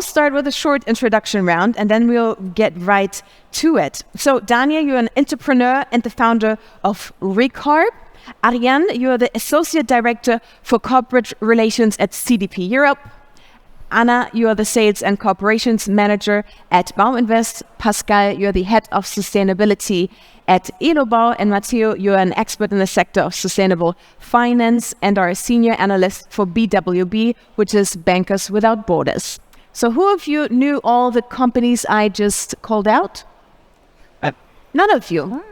start with a short introduction round, and then we'll get right to it. So, Daniel, you're an entrepreneur and the founder of Recarb. Ariane, you're the Associate Director for Corporate Relations at CDP Europe. Anna, you are the Sales and Corporations Manager at Bauminvest. Pascal, you're the Head of Sustainability at Elobau. And Matteo, you're an expert in the sector of sustainable finance and are a Senior Analyst for BWB, which is Bankers Without Borders. So who of you knew all the companies I just called out? None of you.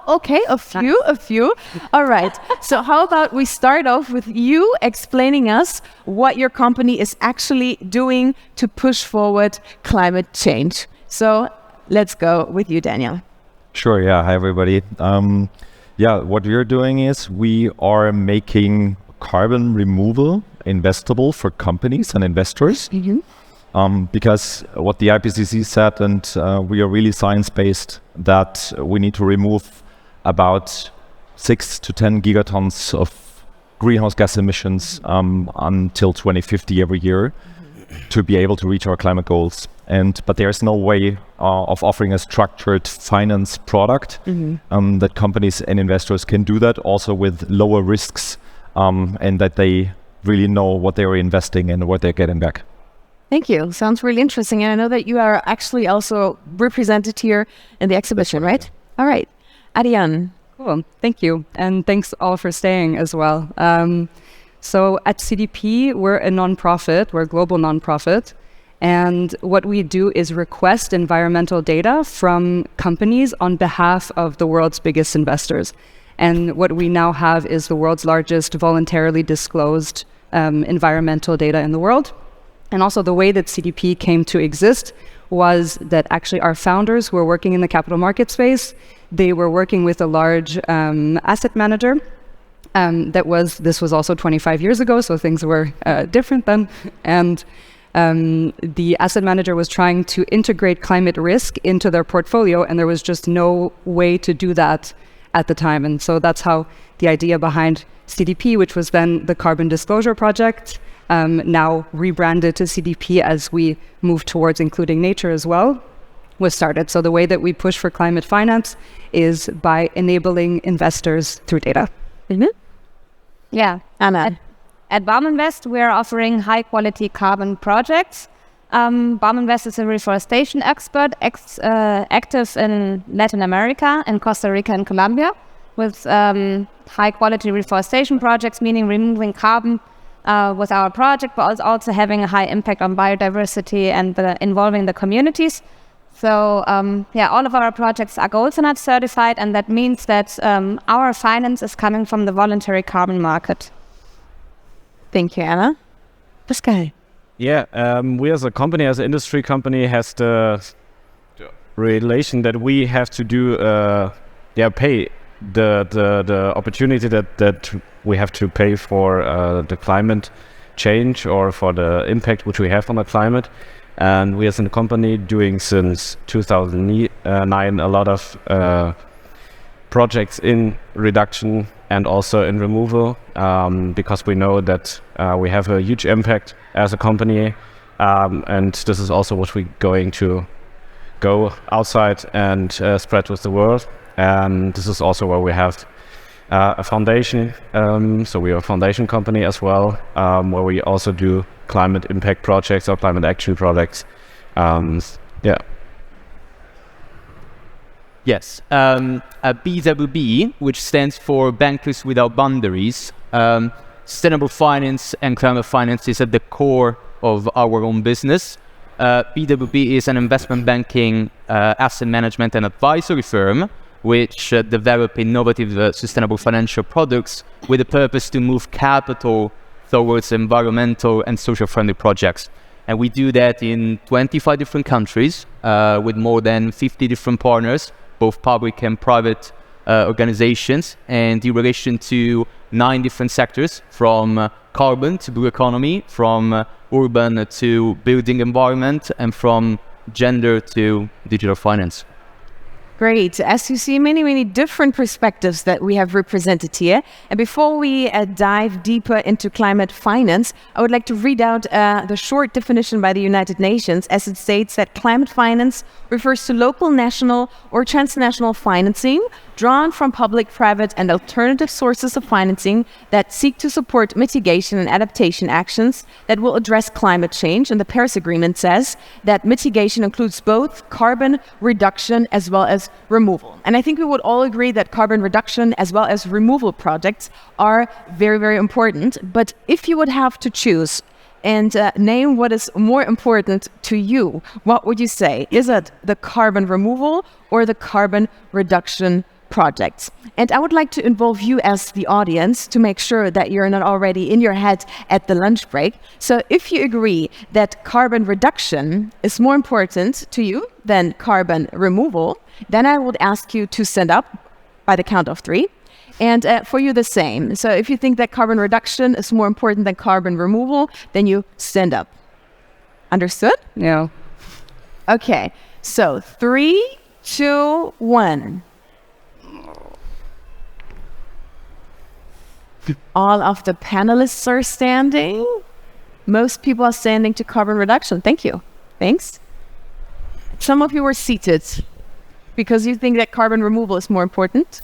Okay, a few. All right. So how about we start off with you explaining us what your company is actually doing to push forward climate change. So let's go with you, Daniel. Sure, yeah. Hi, everybody. What we're doing is we are making carbon removal investable for companies and investors. Mm-hmm. Because what the IPCC said, and we are really science-based, that we need to remove about 6 to 10 gigatons of greenhouse gas emissions until 2050 every year to be able to reach our climate goals. But there's no way of offering a structured finance product that companies and investors can do that also with lower risks and that they really know what they are investing and what they're getting back. Thank you. Sounds really interesting. And I know that you are actually also represented here in the exhibition, right? All right. Ariane. Cool. Thank you. And thanks all for staying as well. So at CDP, we're a nonprofit. We're a global nonprofit. And what we do is request environmental data from companies on behalf of the world's biggest investors. And what we now have is the world's largest voluntarily disclosed environmental data in the world. And also the way that CDP came to exist was that actually our founders who were working in the capital market space, they were working with a large asset manager. This was also 25 years ago, so things were different then. And the asset manager was trying to integrate climate risk into their portfolio, and there was just no way to do that at the time. And so that's how the idea behind CDP, which was then the Carbon Disclosure Project, now rebranded to CDP as we move towards including nature as well, was started. So the way that we push for climate finance is by enabling investors through data. Mm-hmm. Yeah. Anna. At Bauminvest, we are offering high-quality carbon projects. Bauminvest is a reforestation expert, active in Latin America, in Costa Rica and Colombia, with high-quality reforestation projects, meaning removing carbon with our project, but also having a high impact on biodiversity and involving the communities. So all of our projects are Gold Standard certified, and that means that our finance is coming from the voluntary carbon market. Thank you, Anna. Pascal. Yeah, we as a company, as an industry company, has the relation that we have to do, pay the opportunity that we have to pay for the climate change or for the impact which we have on the climate. And we as a company doing since 2009 a lot of projects in reduction and also in removal, because we know that we have a huge impact as a company, and this is also what we're going to go outside and spread with the world. And this is also where we have a foundation, so we are a foundation company as well, where we also do climate impact projects or climate action projects. Yes, BWB, which stands for Bankers Without Boundaries. Sustainable finance and climate finance is at the core of our own business. BWB is an investment banking, asset management and advisory firm which develop innovative sustainable financial products with the purpose to move capital towards environmental and social friendly projects. And we do that in 25 different countries with more than 50 different partners, both public and private organizations, and in relation to 9 different sectors, from carbon to blue economy, from urban to building environment, and from gender to digital finance. Great. As you see, many different perspectives that we have represented here. And before we dive deeper into climate finance, I would like to read out the short definition by the United Nations, as it states that climate finance refers to local, national, or transnational financing drawn from public, private, and alternative sources of financing that seek to support mitigation and adaptation actions that will address climate change. And the Paris Agreement says that mitigation includes both carbon reduction as well as removal. And I think we would all agree that carbon reduction as well as removal projects are very important. But if you would have to choose and name what is more important to you, what would you say? Is it the carbon removal or the carbon reduction projects? And I would like to involve you as the audience to make sure that you're not already in your head at the lunch break. So if you agree that carbon reduction is more important to you than carbon removal, then I would ask you to stand up by the count of 3. And for you, the same. So if you think that carbon reduction is more important than carbon removal, then you stand up. Understood? Yeah. Okay. So 3, 2, 1. All of the panelists are standing. Most people are standing to carbon reduction. Thank you. Thanks. Some of you were seated because you think that carbon removal is more important.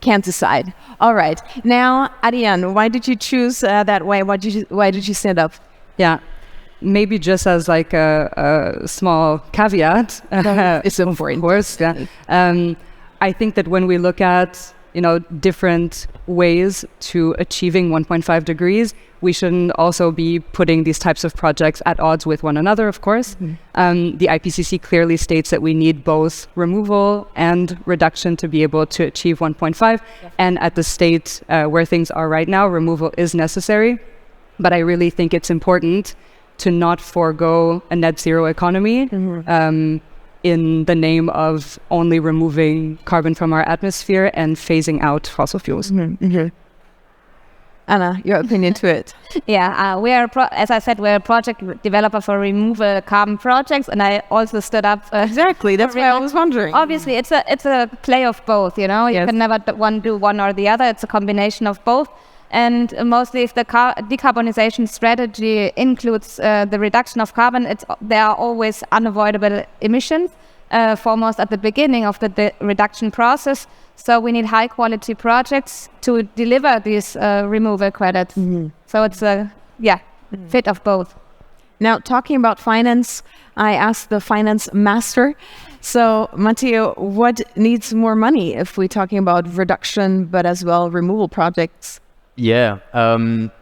Can't decide. All right. Now, Ariane, why did you choose that way? Why did you stand up? Yeah. Maybe just as like a small caveat. It's important. Of course, yeah. I think that when we look at, different ways to achieving 1.5 degrees, we shouldn't also be putting these types of projects at odds with one another, of course. The IPCC clearly states that we need both removal and reduction to be able to achieve 1.5. And at the state where things are right now, removal is necessary. But I really think it's important to not forego a net zero economy in the name of only removing carbon from our atmosphere and phasing out fossil fuels. Anna, your opinion to it? Yeah, we are, as I said, we're a project developer for removal carbon projects, and I also stood up. Exactly, that's why I was wondering. Obviously, it's a play of both. You can never do one or the other. It's a combination of both. And mostly, if the decarbonization strategy includes the reduction of carbon, there are always unavoidable emissions, foremost at the beginning of the reduction process. So we need high-quality projects to deliver these removal credits. So it's a fit of both. Now, talking about finance, I asked the finance master. So, Matteo, what needs more money if we're talking about reduction, but as well removal projects? Yeah.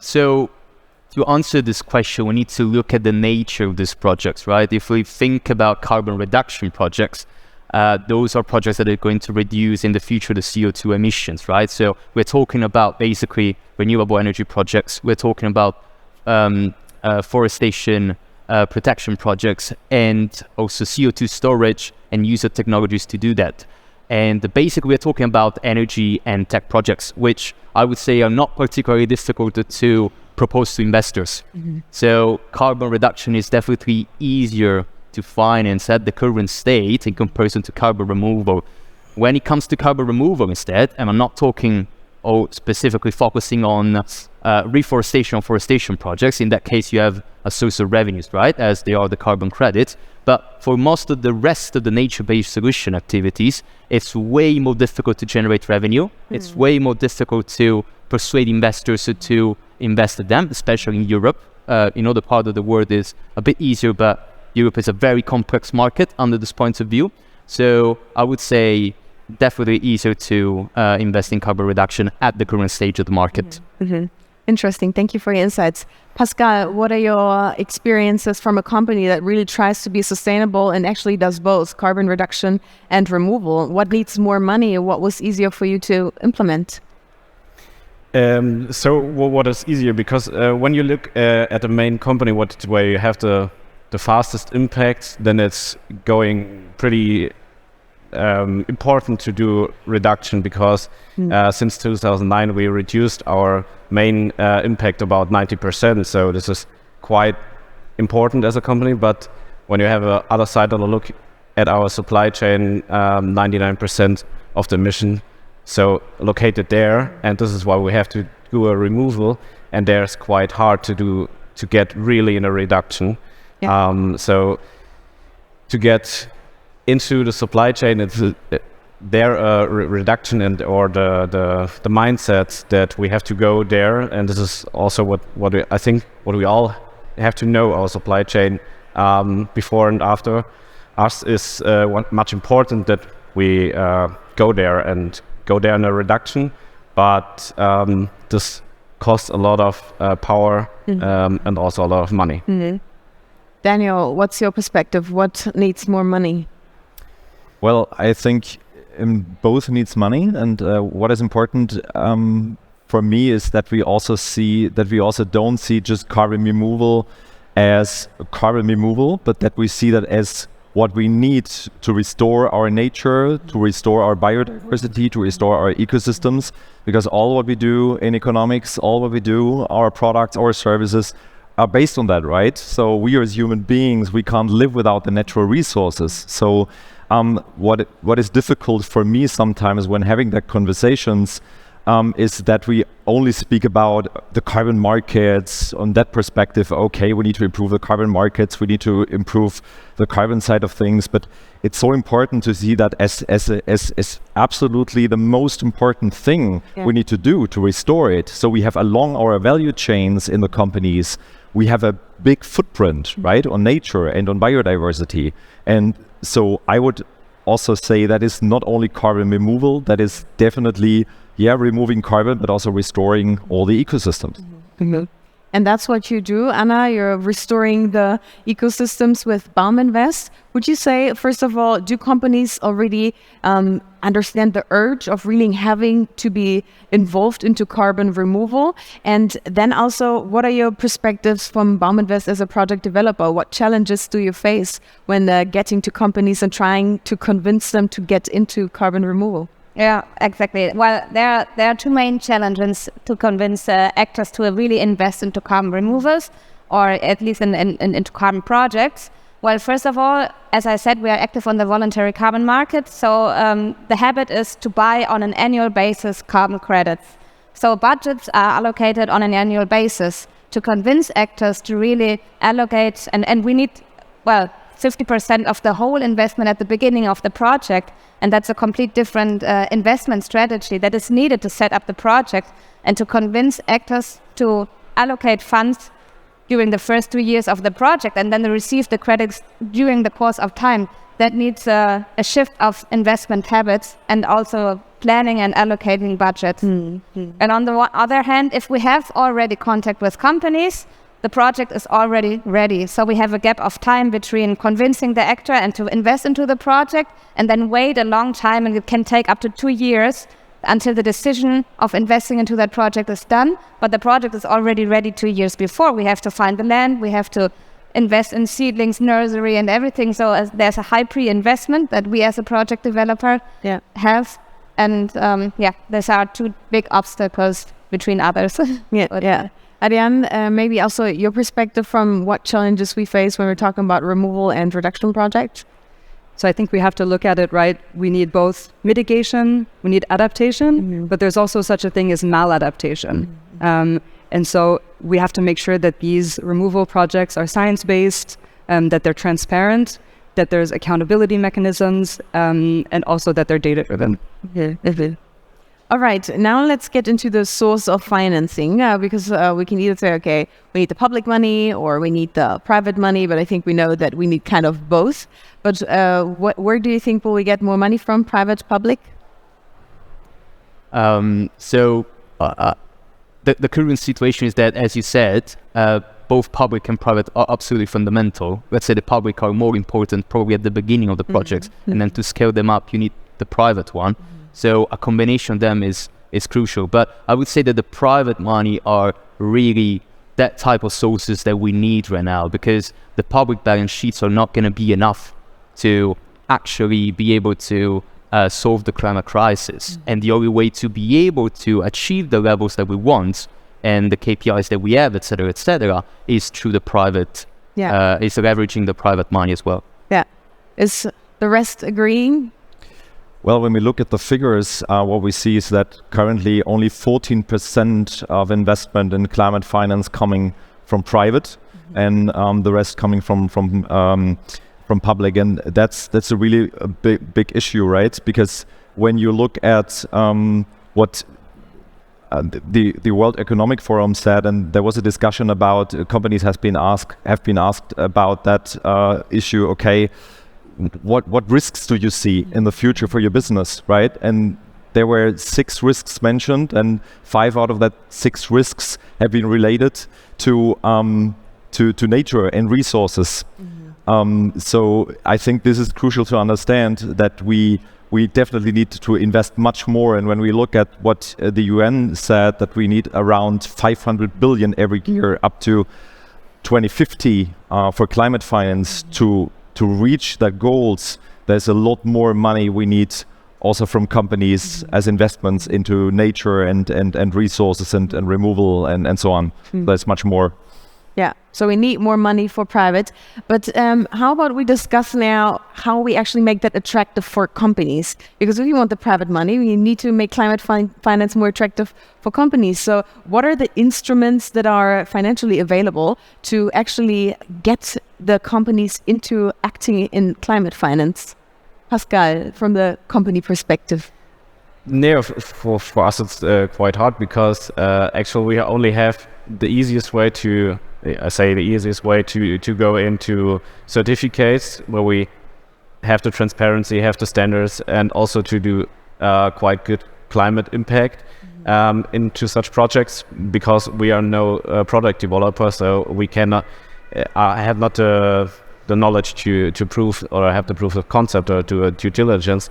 So to answer this question, we need to look at the nature of these projects, right? If we think about carbon reduction projects, those are projects that are going to reduce in the future the CO2 emissions, right? So we're talking about basically renewable energy projects. We're talking about forestation protection projects, and also CO2 storage and use of technologies to do that. And basically, we're talking about energy and tech projects, which I would say are not particularly difficult to propose to investors. So carbon reduction is definitely easier to finance at the current state in comparison to carbon removal. When it comes to carbon removal instead, and I'm not talking specifically focusing on reforestation or forestation projects, in that case you have a source of revenues, right, as they are the carbon credits. But for most of the rest of the nature-based solution activities, it's way more difficult to generate revenue. It's way more difficult to persuade investors to invest in them, especially in Europe. In other part of the world is a bit easier, but Europe is a very complex market under this point of view. So I would say definitely easier to invest in carbon reduction at the current stage of the market. Interesting. Thank you for your insights. Pascal, what are your experiences from a company that really tries to be sustainable and actually does both carbon reduction and removal? What needs more money? What was easier for you to implement? So what is easier? Because when you look at the main company, where you have the fastest impact, then it's going pretty important to do reduction, because since 2009 we reduced our main impact about 90%. So this is quite important as a company, but when you have a other side of a look at our supply chain, 99% of the emission so located there, and this is why we have to do a removal, and there's quite hard to get really in a reduction. So to get into the supply chain, it's there reduction and or the mindset that we have to go there, and this is also what we all have to know our supply chain before and after us is much important that we go there in a reduction, but this costs a lot of power and also a lot of money. Daniel, what's your perspective? What needs more money? Well, I think both needs money, and what is important for me is that we also don't see just carbon removal as carbon removal, but that we see that as what we need to restore our nature, to restore our biodiversity, to restore our ecosystems, because all what we do in economics, all what we do, our products, our services are based on that, right? So we as human beings, we can't live without the natural resources. So what is difficult for me sometimes when having that conversations is that we only speak about the carbon markets on that perspective. Okay, we need to improve the carbon markets, we need to improve the carbon side of things, but it's so important to see that as absolutely the most important thing we need to do to restore it. So we have along our value chains in the companies, we have a big footprint, right, on nature and on biodiversity. And so I would also say that is not only carbon removal, that is definitely removing carbon, but also restoring all the ecosystems. And that's what you do, Anna. You're restoring the ecosystems with BaumInvest. Would you say, first of all, do companies already understand the urge of really having to be involved into carbon removal? And then also, what are your perspectives from BaumInvest as a project developer? What challenges do you face when getting to companies and trying to convince them to get into carbon removal? Yeah, exactly. Well, there are two main challenges to convince actors to really invest into carbon removals, or at least into carbon projects. Well, first of all, as I said, we are active on the voluntary carbon market. So the habit is to buy on an annual basis carbon credits. So budgets are allocated on an annual basis to convince actors to really allocate, and we need, 50% of the whole investment at the beginning of the project. And that's a complete different investment strategy that is needed to set up the project and to convince actors to allocate funds during the first 2 years of the project and then to receive the credits during the course of time. That needs a shift of investment habits and also planning and allocating budgets. And on the other hand, if we have already contact with companies, the project is already ready. So we have a gap of time between convincing the actor and to invest into the project and then wait a long time, and it can take up to 2 years until the decision of investing into that project is done. But the project is already ready 2 years before. We have to find the land, we have to invest in seedlings, nursery and everything. So there's a high pre-investment that we as a project developer have. And these are two big obstacles between others. Ariane, maybe also your perspective from what challenges we face when we're talking about removal and reduction projects? So I think we have to look at it, right? We need both mitigation, we need adaptation, but there's also such a thing as maladaptation. And so we have to make sure that these removal projects are science-based, that they're transparent, that there's accountability mechanisms, and also that they're data-driven. All right, now let's get into the source of financing, because we can either say, okay, we need the public money or we need the private money, but I think we know that we need kind of both. But where do you think will we get more money from, private, public? The current situation is that, as you said, both public and private are absolutely fundamental. Let's say the public are more important probably at the beginning of the project, and then to scale them up, you need the private one. So a combination of them is crucial. But I would say that the private money are really that type of sources that we need right now, because the public balance sheets are not going to be enough to actually be able to solve the climate crisis. And the only way to be able to achieve the levels that we want and the KPIs that we have, et cetera, is through the private is leveraging the private money as well. Yeah. Is the rest agreeing? Well, when we look at the figures, what we see is that currently only 14% of investment in climate finance coming from private, and the rest coming from public, and that's a really a big issue, right? Because when you look at what the World Economic Forum said, and there was a discussion about companies have been asked about that issue. Okay, what risks do you see in the future for your business, right? And there were 6 risks mentioned, and 5 out of that 6 risks have been related to nature and resources. So I think this is crucial to understand that we definitely need to invest much more. And when we look at what the UN said, that we need around 500 billion every year up to 2050 for climate finance to reach that goals, there's a lot more money we need also from companies as investments into nature and resources and removal and so on. There's much more. Yeah, so we need more money for private. But how about we discuss now how we actually make that attractive for companies? Because if you want the private money, we need to make climate finance more attractive for companies. So what are the instruments that are financially available to actually get the companies into acting in climate finance? Pascal, from the company perspective. Yeah, for us it's quite hard because actually we only have the easiest way to go into certificates where we have the transparency, have the standards, and also to do quite good climate impact into such projects, because we are no product developer, so we cannot have not the knowledge to prove or have the proof of concept or do a due diligence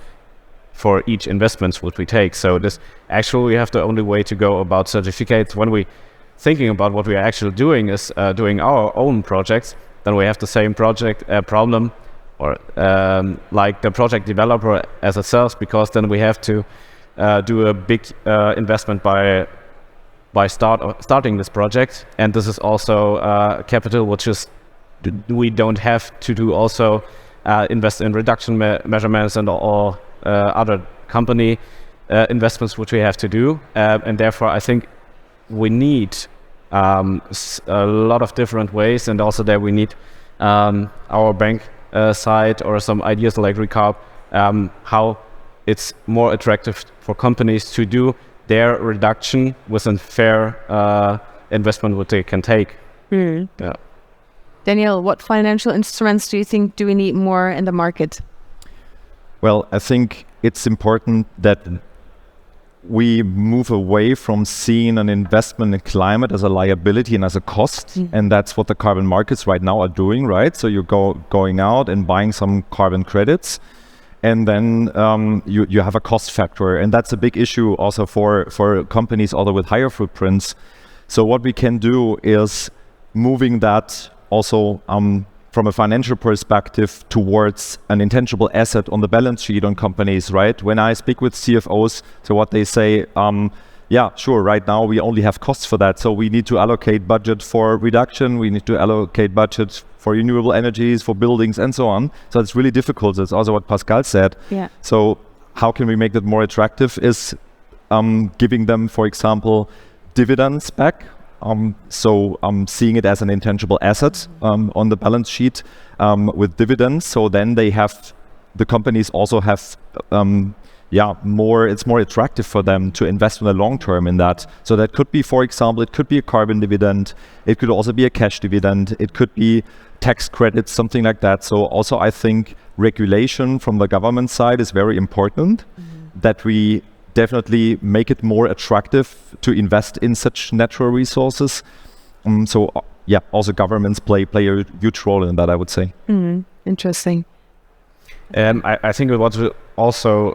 for each investments what we take. So this actually we have the only way to go about certificates. When we thinking about what we are actually doing is doing our own projects, then we have the same project problem or like the project developer as itself, because then we have to do a big investment by starting this project, and this is also capital which is we don't have to do also invest in reduction measurements and all other company investments which we have to do, and therefore I think we need a lot of different ways, and also there we need our bank side or some ideas like Recarb, how it's more attractive for companies to do their reduction with a fair investment what they can take. Yeah. Daniel, what financial instruments do you think do we need more in the market? Well, I think it's important that we move away from seeing an investment in climate as a liability and as a cost, and that's what the carbon markets right now are doing, right? So you're going out and buying some carbon credits, and then you have a cost factor, and that's a big issue also for companies although with higher footprints. So what we can do is moving that also from a financial perspective towards an intangible asset on the balance sheet on companies, right? When I speak with CFOs, so what they say, yeah, sure, right now we only have costs for that. So we need to allocate budget for reduction, we need to allocate budget for renewable energies, for buildings and so on. So it's really difficult. That's also what Pascal said. Yeah. So how can we make that more attractive is giving them, for example, dividends back. So seeing it as an intangible asset on the balance sheet with dividends. So then the companies also have, it's more attractive for them to invest in the long term in that. So that could be, for example, it could be a carbon dividend. It could also be a cash dividend. It could be tax credits, something like that. So also I think regulation from the government side is very important, that we definitely make it more attractive to invest in such natural resources. Also governments play a huge role in that, I would say. Interesting. I think what's also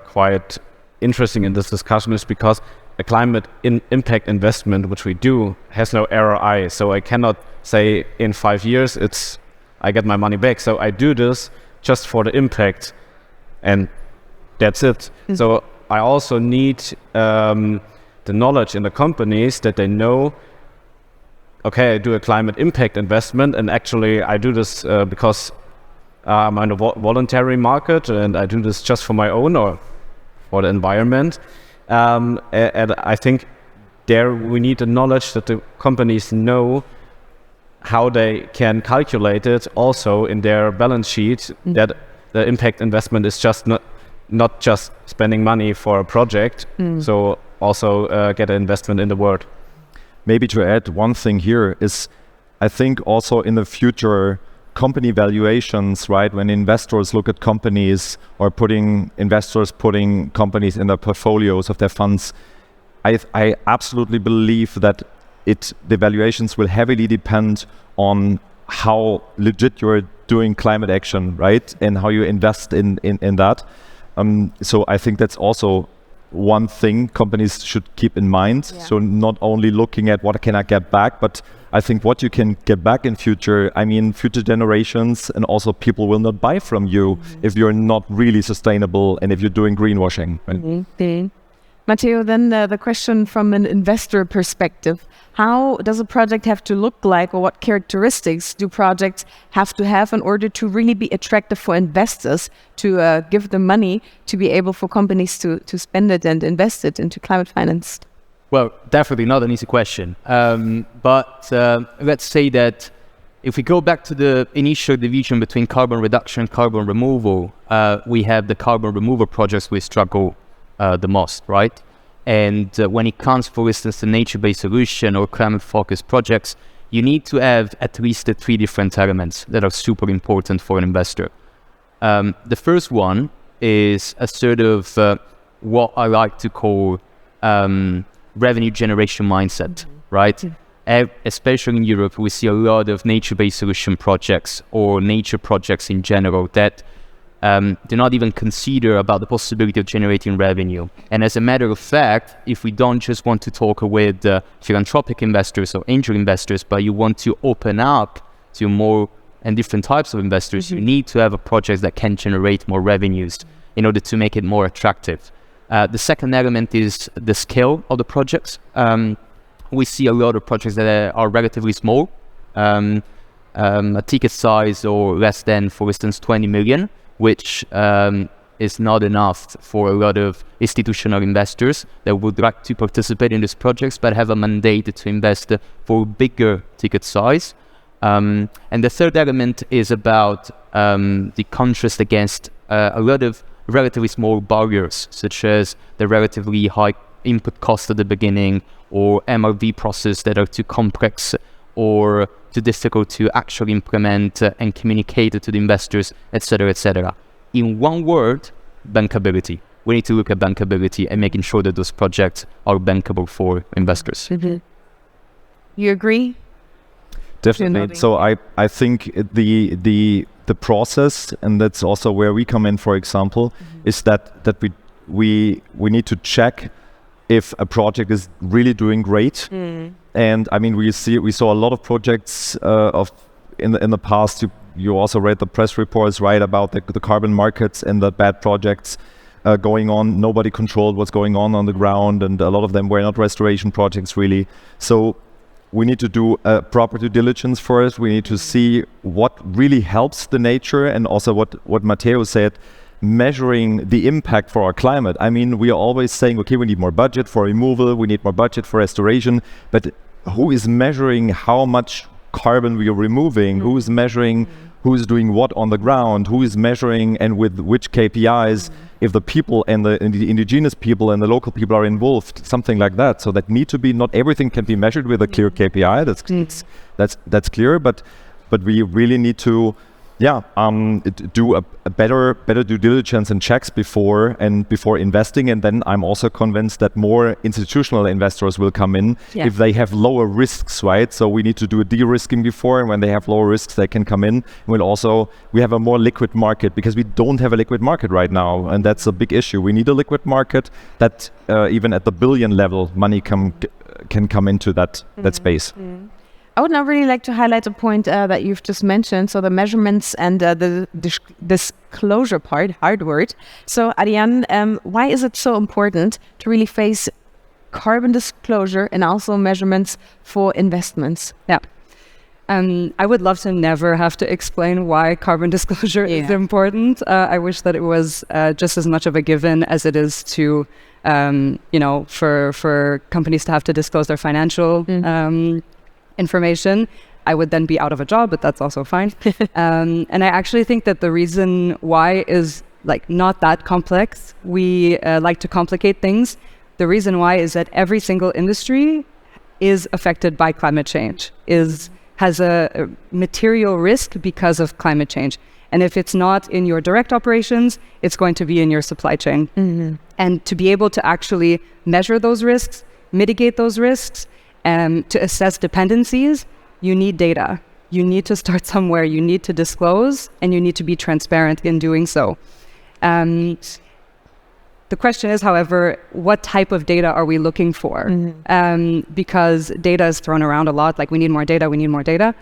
quite interesting in this discussion is because a climate impact investment, which we do, has no ROI. So I cannot say in 5 years I get my money back. So I do this just for the impact, and that's it. So I also need the knowledge in the companies that they know, okay, I do a climate impact investment, and actually I do this because I'm in a voluntary market, and I do this just for my own or for the environment. And I think there we need the knowledge that the companies know how they can calculate it also in their balance sheet, that the impact investment is just not just spending money for a project, so also get an investment in the world. Maybe to add one thing here is, I think also in the future, company valuations, right? When investors look at companies or investors putting companies in their portfolios of their funds, I absolutely believe that the valuations will heavily depend on how legit you're doing climate action, right? And how you invest in that. So I think that's also one thing companies should keep in mind. Yeah. So not only looking at what can I get back, but I think what you can get back in future. I mean, future generations and also people will not buy from you if you're not really sustainable and if you're doing greenwashing. Right? Matteo, then the question from an investor perspective: how does a project have to look like, or what characteristics do projects have to have in order to really be attractive for investors to give them money to be able for companies to spend it and invest it into climate finance? Well, definitely not an easy question. But let's say that if we go back to the initial division between carbon reduction and carbon removal, we have the carbon removal projects we struggle the most, right? And when it comes, for instance, to nature-based solution or climate-focused projects, you need to have at least 3 different elements that are super important for an investor. The first one is a sort of what I like to call revenue generation mindset, right? Especially in Europe, we see a lot of nature-based solution projects or nature projects in general that do not even consider about the possibility of generating revenue. And as a matter of fact, if we don't just want to talk with philanthropic investors or angel investors, but you want to open up to more and different types of investors, you need to have a project that can generate more revenues in order to make it more attractive. The second element is the scale of the projects. We see a lot of projects that are relatively small, a ticket size or less than, for instance, 20 million, which is not enough for a lot of institutional investors that would like to participate in these projects but have a mandate to invest for bigger ticket size. And the third element is about the contrast against a lot of relatively small barriers, such as the relatively high input cost at the beginning, or MRV process that are too complex or too difficult to actually implement and communicate to the investors, etc., etc. In one word, bankability. We need to look at bankability and making sure that those projects are bankable for investors. You agree? Definitely. So I think the process, and that's also where we come in, for example, is that we need to check if a project is really doing great. And I mean, we saw a lot of projects in the past. You also read the press reports, right, about the carbon markets and the bad projects going on. Nobody controlled what's going on the ground, and a lot of them were not restoration projects really. So we need to do a proper due diligence first. We need to see what really helps the nature, and also what Matteo said, measuring the impact for our climate. I mean, we are always saying, okay, we need more budget for removal, we need more budget for restoration, but who is measuring how much carbon we are removing? Who is measuring who is doing what on the ground? Who is measuring and with which KPIs? If the people and the indigenous people and the local people are involved, something like that. So that need to be, not everything can be measured with a clear KPI. That's clear, but we really need to do a better due diligence and checks before investing. And then I'm also convinced that more institutional investors will come in if they have lower risks, right? So we need to do a de-risking before, and when they have lower risks, they can come in. We have a more liquid market, because we don't have a liquid market right now, and that's a big issue. We need a liquid market that even at the billion level, money can come into that space. I would now really like to highlight a point that you've just mentioned. So the measurements and the disclosure part, hard word. So Ariane, why is it so important to really face carbon disclosure and also measurements for investments. Yeah. I would love to never have to explain why carbon disclosure is important. I wish that it was just as much of a given as it is to, for companies to have to disclose their financial information. I would then be out of a job, but that's also fine. And I actually think that the reason why is not that complex. We like to complicate things. The reason why is that every single industry is affected by climate change, has a material risk because of climate change. And if it's not in your direct operations, it's going to be in your supply chain. And to be able to actually measure those risks, mitigate those risks, to assess dependencies, you need data. You need to start somewhere. You need to disclose, and you need to be transparent in doing so. The question is, however, what type of data are we looking for? Because data is thrown around a lot, we need more data, we need more data.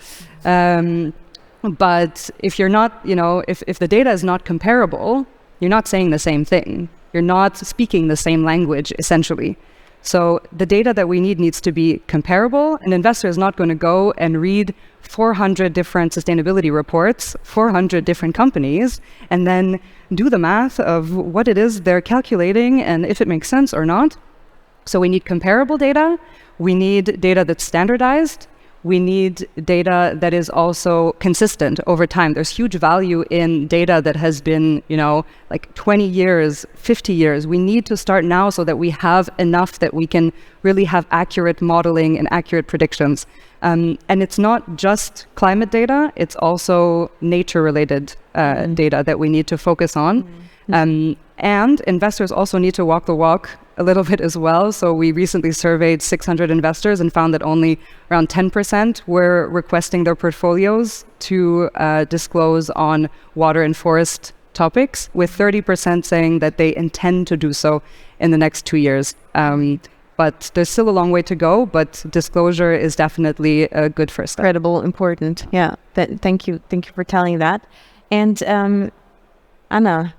But if you're not, if the data is not comparable, you're not saying the same thing. You're not speaking the same language, essentially. So the data that we need needs to be comparable. An investor is not going to go and read 400 different sustainability reports, 400 different companies, and then do the math of what it is they're calculating and if it makes sense or not. So we need comparable data. We need data that's standardized. We need data that is also consistent over time. There's huge value in data that has been, 20 years, 50 years. We need to start now so that we have enough that we can really have accurate modeling and accurate predictions. And it's not just climate data, it's also nature-related data that we need to focus on. And investors also need to walk the walk a little bit as well. So we recently surveyed 600 investors and found that only around 10% were requesting their portfolios to disclose on water and forest topics, with 30% saying that they intend to do so in the next 2 years. But there's still a long way to go, but disclosure is definitely a good first step. Incredible, important. Yeah, thank you. Thank you for telling that. And Anna,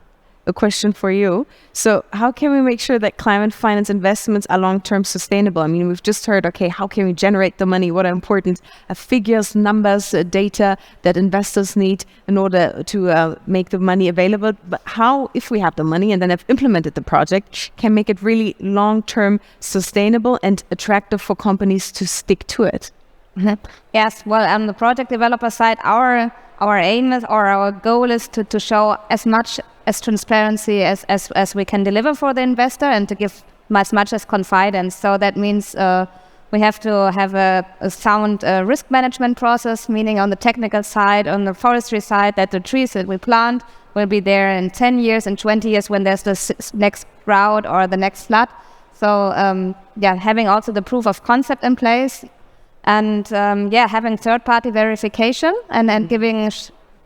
a question for you. So how can we make sure that climate finance investments are long-term sustainable? I mean, we've just heard, okay, how can we generate the money? What are important figures, numbers, data that investors need in order to make the money available? But how, if we have the money and then have implemented the project, can make it really long-term sustainable and attractive for companies to stick to it? Yes, well, on the project developer side, our aim is, or our goal is to show as much as transparency as we can deliver for the investor and to give as much as confidence. So that means we have to have a sound risk management process, meaning on the technical side, on the forestry side, that the trees that we plant will be there in 10 years and 20 years when there's the next drought or the next flood. So having also the proof of concept in place. And having third-party verification and giving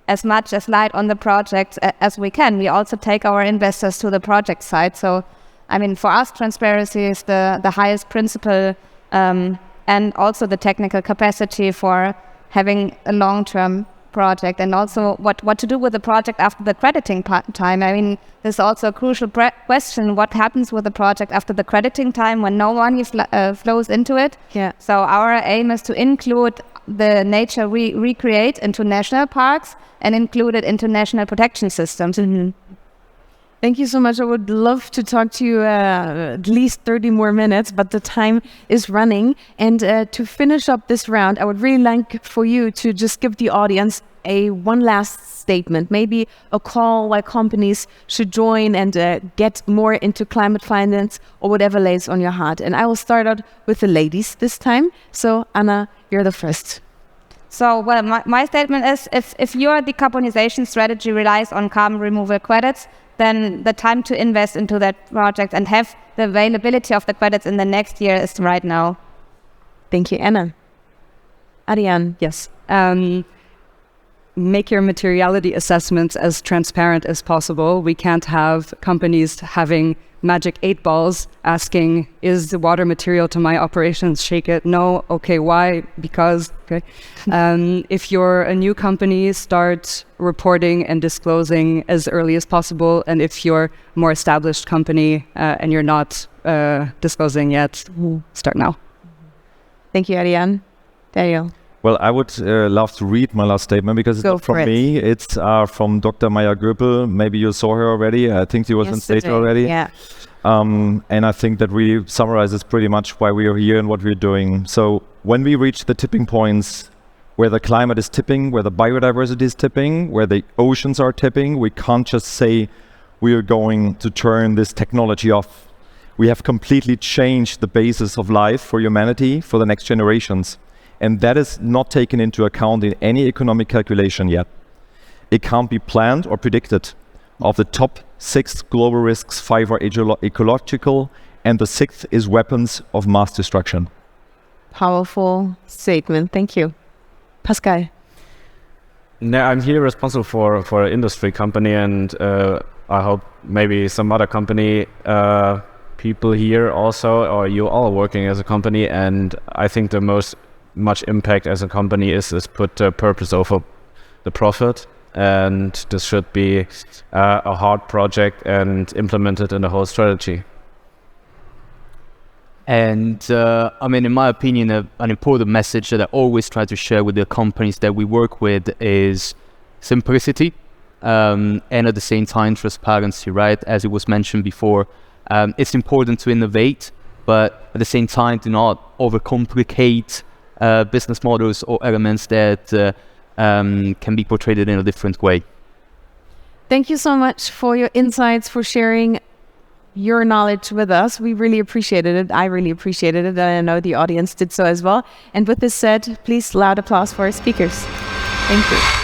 as much as light on the project as we can. We also take our investors to the project side. So, I mean, for us, transparency is the highest principle, and also the technical capacity for having a long-term project, and also what to do with the project after the crediting time. I mean, this is also a crucial question. What happens with the project after the crediting time when no money flows into it? Yeah. So our aim is to include the nature we recreate into national parks and include it into national protection systems. Thank you so much. I would love to talk to you at least 30 more minutes, but the time is running. And to finish up this round, I would really like for you to just give the audience one last statement, maybe a call why companies should join and get more into climate finance or whatever lays on your heart. And I will start out with the ladies this time. So Anna, you're the first. So, well, my statement is if your decarbonization strategy relies on carbon removal credits, then the time to invest into that project and have the availability of the credits in the next year is right now. Thank you, Anna. Ariane. Yes. make your materiality assessments as transparent as possible. We can't have companies having magic 8 balls asking, is the water material to my operations? Shake it. No. Okay. Why? Because. Okay. If you're a new company, start reporting and disclosing as early as possible. And if you're a more established company and you're not disclosing yet, start now. Thank you, Ariane. Daniel. Well, I would love to read my last statement because it's not from me. It's from Dr. Maya Grüppel. Maybe you saw her already. I think she was on stage already. Yeah. And I think that really summarizes pretty much why we are here and what we're doing. So when we reach the tipping points where the climate is tipping, where the biodiversity is tipping, where the oceans are tipping, we can't just say we are going to turn this technology off. We have completely changed the basis of life for humanity for the next generations. And that is not taken into account in any economic calculation yet. It can't be planned or predicted. Of the top 6 global risks, 5 are ecological, and the 6th is weapons of mass destruction. Powerful statement. Thank you. Pascal. No, I'm here responsible for an industry company, and I hope maybe some other company people here also, or you all working as a company. And I think the most much impact as a company is put the purpose over the profit, and this should be a hard project and implemented in the whole strategy. And I mean, in my opinion, an important message that I always try to share with the companies that we work with is simplicity, and at the same time transparency, right? As it was mentioned before, it's important to innovate, but at the same time do not overcomplicate business models or elements that can be portrayed in a different way. Thank you so much for your insights, for sharing your knowledge with us. We really appreciated it. I really appreciated it, and I know the audience did so as well. And with this said, please loud applause for our speakers. Thank you.